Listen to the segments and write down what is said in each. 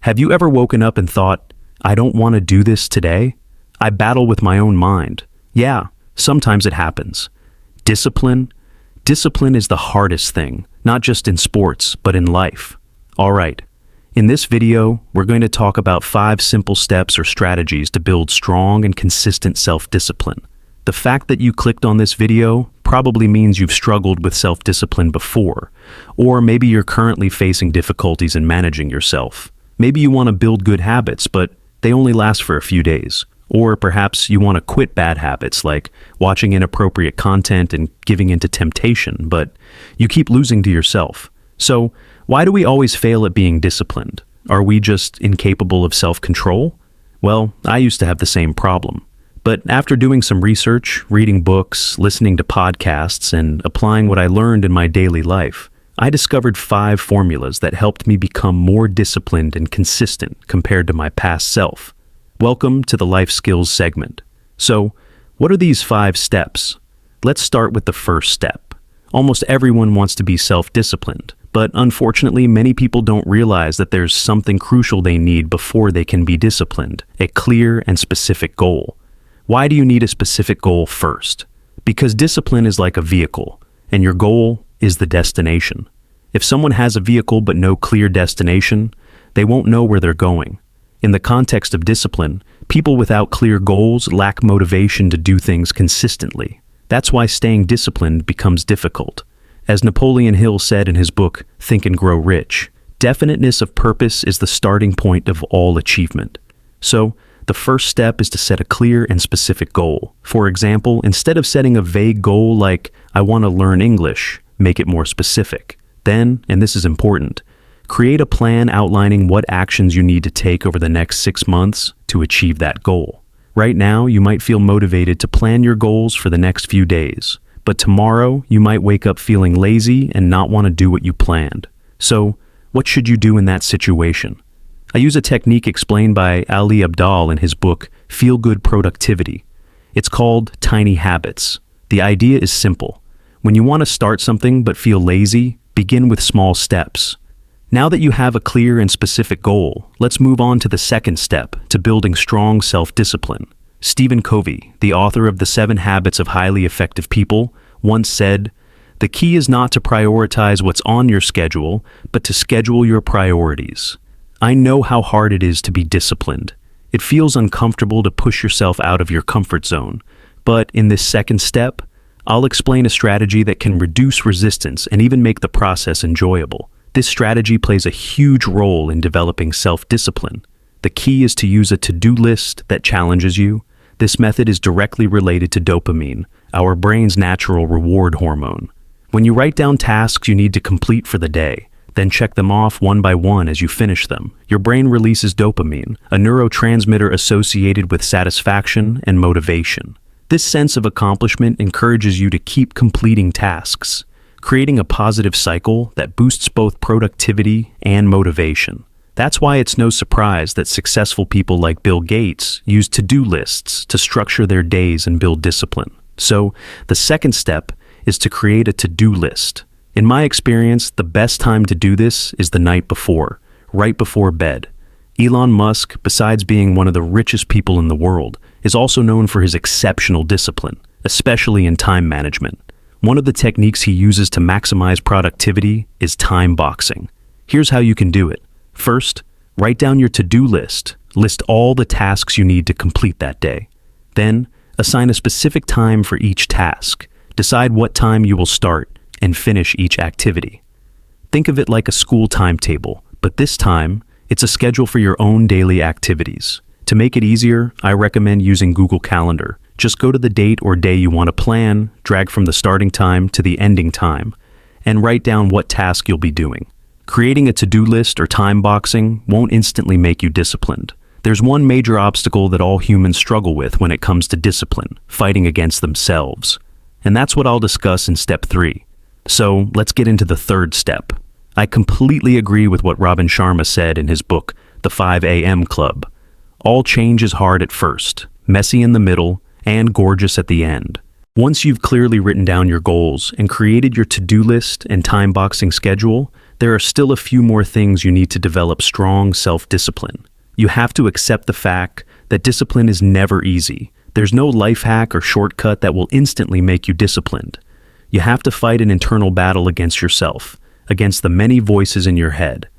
Have you ever woken up and thought, I don't want to do this today? I battle with my own mind. Yeah, sometimes it happens. Discipline? Discipline is the hardest thing, not just in sports, but in life. All right, in this video, we're going to talk about 5 simple steps or strategies to build strong and consistent self-discipline. The fact that you clicked on this video probably means you've struggled with self-discipline before, or maybe you're currently facing difficulties in managing yourself. Maybe you want to build good habits, but they only last for a few days. Or perhaps you want to quit bad habits like watching inappropriate content and giving into temptation, but you keep losing to yourself. So, why do we always fail at being disciplined? Are we just incapable of self-control? Well, I used to have the same problem. But after doing some research, reading books, listening to podcasts, and applying what I learned in my daily life, I discovered 5 formulas that helped me become more disciplined and consistent compared to my past self. Welcome to the Life Skills segment. So, what are these 5 steps? Let's start with the first step. Almost everyone wants to be self-disciplined, but unfortunately many people don't realize that there's something crucial they need before they can be disciplined, a clear and specific goal. Why do you need a specific goal first? Because discipline is like a vehicle, and your goal is the destination. If someone has a vehicle but no clear destination, they won't know where they're going. In the context of discipline, people without clear goals lack motivation to do things consistently. That's why staying disciplined becomes difficult. As Napoleon Hill said in his book, Think and Grow Rich, definiteness of purpose is the starting point of all achievement. So, the first step is to set a clear and specific goal. For example, instead of setting a vague goal like, I want to learn English, make it more specific. Then, and this is important, create a plan outlining what actions you need to take over the next 6 months to achieve that goal. Right now, you might feel motivated to plan your goals for the next few days, but tomorrow you might wake up feeling lazy and not want to do what you planned. So, what should you do in that situation? I use a technique explained by Ali Abdaal in his book, Feel Good Productivity. It's called Tiny Habits. The idea is simple. When you want to start something but feel lazy, begin with small steps. Now that you have a clear and specific goal, let's move on to the second step, to building strong self-discipline. Stephen Covey, the author of The 7 Habits of Highly Effective People, once said, "The key is not to prioritize what's on your schedule, but to schedule your priorities." I know how hard it is to be disciplined. It feels uncomfortable to push yourself out of your comfort zone. But in this second step, I'll explain a strategy that can reduce resistance and even make the process enjoyable. This strategy plays a huge role in developing self-discipline. The key is to use a to-do list that challenges you. This method is directly related to dopamine, our brain's natural reward hormone. When you write down tasks you need to complete for the day, then check them off one by one as you finish them, your brain releases dopamine, a neurotransmitter associated with satisfaction and motivation. This sense of accomplishment encourages you to keep completing tasks, creating a positive cycle that boosts both productivity and motivation. That's why it's no surprise that successful people like Bill Gates use to-do lists to structure their days and build discipline. So, the second step is to create a to-do list. In my experience, the best time to do this is the night before, right before bed. Elon Musk, besides being one of the richest people in the world, is also known for his exceptional discipline, especially in time management. One of the techniques he uses to maximize productivity is time boxing. Here's how you can do it. First, write down your to-do list. List all the tasks you need to complete that day. Then, assign a specific time for each task. Decide what time you will start and finish each activity. Think of it like a school timetable, but this time, it's a schedule for your own daily activities. To make it easier, I recommend using Google Calendar. Just go to the date or day you want to plan, drag from the starting time to the ending time, and write down what task you'll be doing. Creating a to-do list or time boxing won't instantly make you disciplined. There's one major obstacle that all humans struggle with when it comes to discipline, fighting against themselves. And that's what I'll discuss in step 3. So let's get into the third step. I completely agree with what Robin Sharma said in his book, The 5 a.m. Club. All change is hard at first, messy in the middle, and gorgeous at the end. Once you've clearly written down your goals and created your to-do list and time boxing schedule, there are still a few more things you need to develop strong self-discipline. You have to accept the fact that discipline is never easy. There's no life hack or shortcut that will instantly make you disciplined. You have to fight an internal battle against yourself, against the many voices in your head.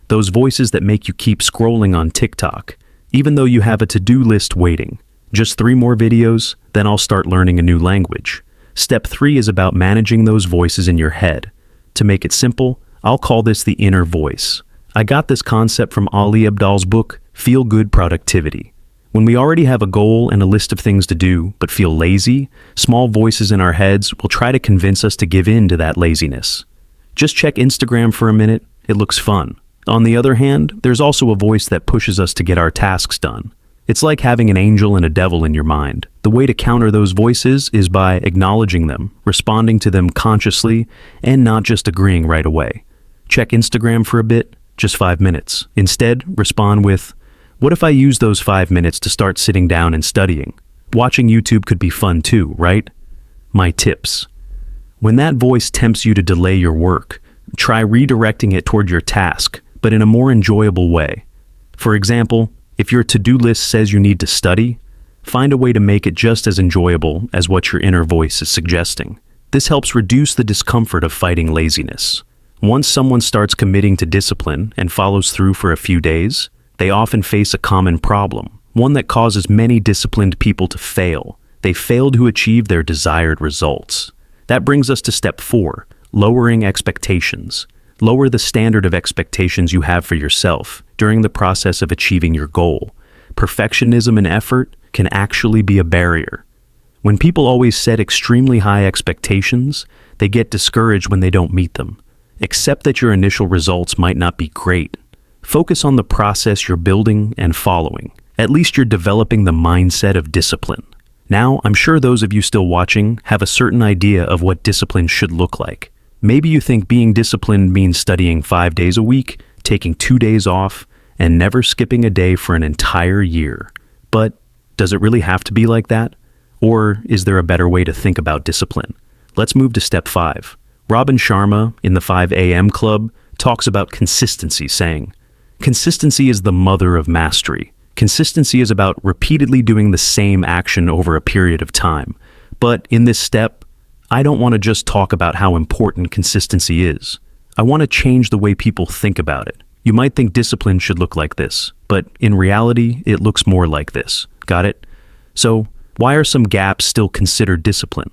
Those voices that make you keep scrolling on TikTok, even though you have a to-do list waiting. Just 3 more videos, then I'll start learning a new language. Step 3 is about managing those voices in your head. To make it simple, I'll call this the inner voice. I got this concept from Ali Abdaal's book, Feel Good Productivity. When we already have a goal and a list of things to do, but feel lazy, small voices in our heads will try to convince us to give in to that laziness. Just check Instagram for a minute, it looks fun. On the other hand, there's also a voice that pushes us to get our tasks done. It's like having an angel and a devil in your mind. The way to counter those voices is by acknowledging them, responding to them consciously, and not just agreeing right away. Check Instagram for a bit, just 5 minutes. Instead, respond with, what if I use those 5 minutes to start sitting down and studying? Watching YouTube could be fun too, right? My tips. When that voice tempts you to delay your work, try redirecting it toward your task, but in a more enjoyable way. For example, if your to-do list says you need to study, find a way to make it just as enjoyable as what your inner voice is suggesting. This helps reduce the discomfort of fighting laziness. Once someone starts committing to discipline and follows through for a few days, they often face a common problem, one that causes many disciplined people to fail. They fail to achieve their desired results. That brings us to step 4, lowering expectations. Lower the standard of expectations you have for yourself during the process of achieving your goal. Perfectionism and effort can actually be a barrier. When people always set extremely high expectations, they get discouraged when they don't meet them. Accept that your initial results might not be great. Focus on the process you're building and following. At least you're developing the mindset of discipline. Now, I'm sure those of you still watching have a certain idea of what discipline should look like. Maybe you think being disciplined means studying 5 days a week, taking 2 days off, and never skipping a day for an entire year. But does it really have to be like that? Or is there a better way to think about discipline? Let's move to step 5. Robin Sharma in the 5 a.m. Club talks about consistency, saying, consistency is the mother of mastery. Consistency is about repeatedly doing the same action over a period of time. But in this step, I don't want to just talk about how important consistency is. I want to change the way people think about it. You might think discipline should look like this, but in reality, it looks more like this. Got it? So, why are some gaps still considered discipline?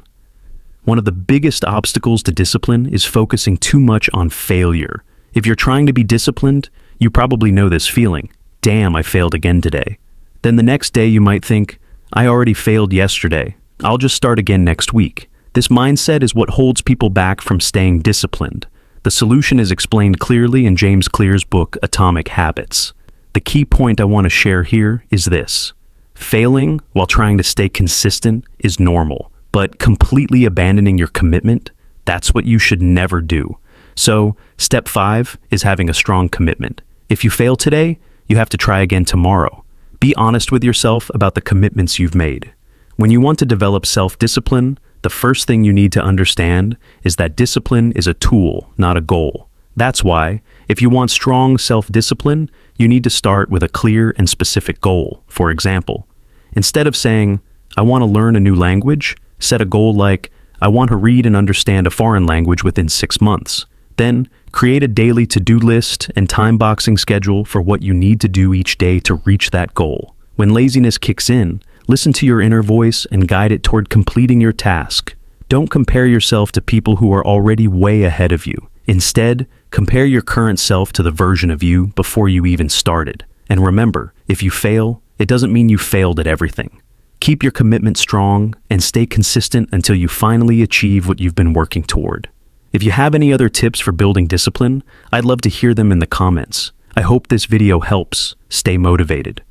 One of the biggest obstacles to discipline is focusing too much on failure. If you're trying to be disciplined, you probably know this feeling. Damn, I failed again today. Then the next day you might think, I already failed yesterday. I'll just start again next week. This mindset is what holds people back from staying disciplined. The solution is explained clearly in James Clear's book, Atomic Habits. The key point I want to share here is this. Failing while trying to stay consistent is normal, but completely abandoning your commitment, that's what you should never do. So, step 5 is having a strong commitment. If you fail today, you have to try again tomorrow. Be honest with yourself about the commitments you've made. When you want to develop self-discipline, the first thing you need to understand is that discipline is a tool, not a goal. That's why, if you want strong self-discipline, you need to start with a clear and specific goal. For example, instead of saying, I want to learn a new language, set a goal like, I want to read and understand a foreign language within 6 months. Then, create a daily to-do list and time-boxing schedule for what you need to do each day to reach that goal. When laziness kicks in, listen to your inner voice and guide it toward completing your task. Don't compare yourself to people who are already way ahead of you. Instead, compare your current self to the version of you before you even started. And remember, if you fail, it doesn't mean you failed at everything. Keep your commitment strong and stay consistent until you finally achieve what you've been working toward. If you have any other tips for building discipline, I'd love to hear them in the comments. I hope this video helps. Stay motivated.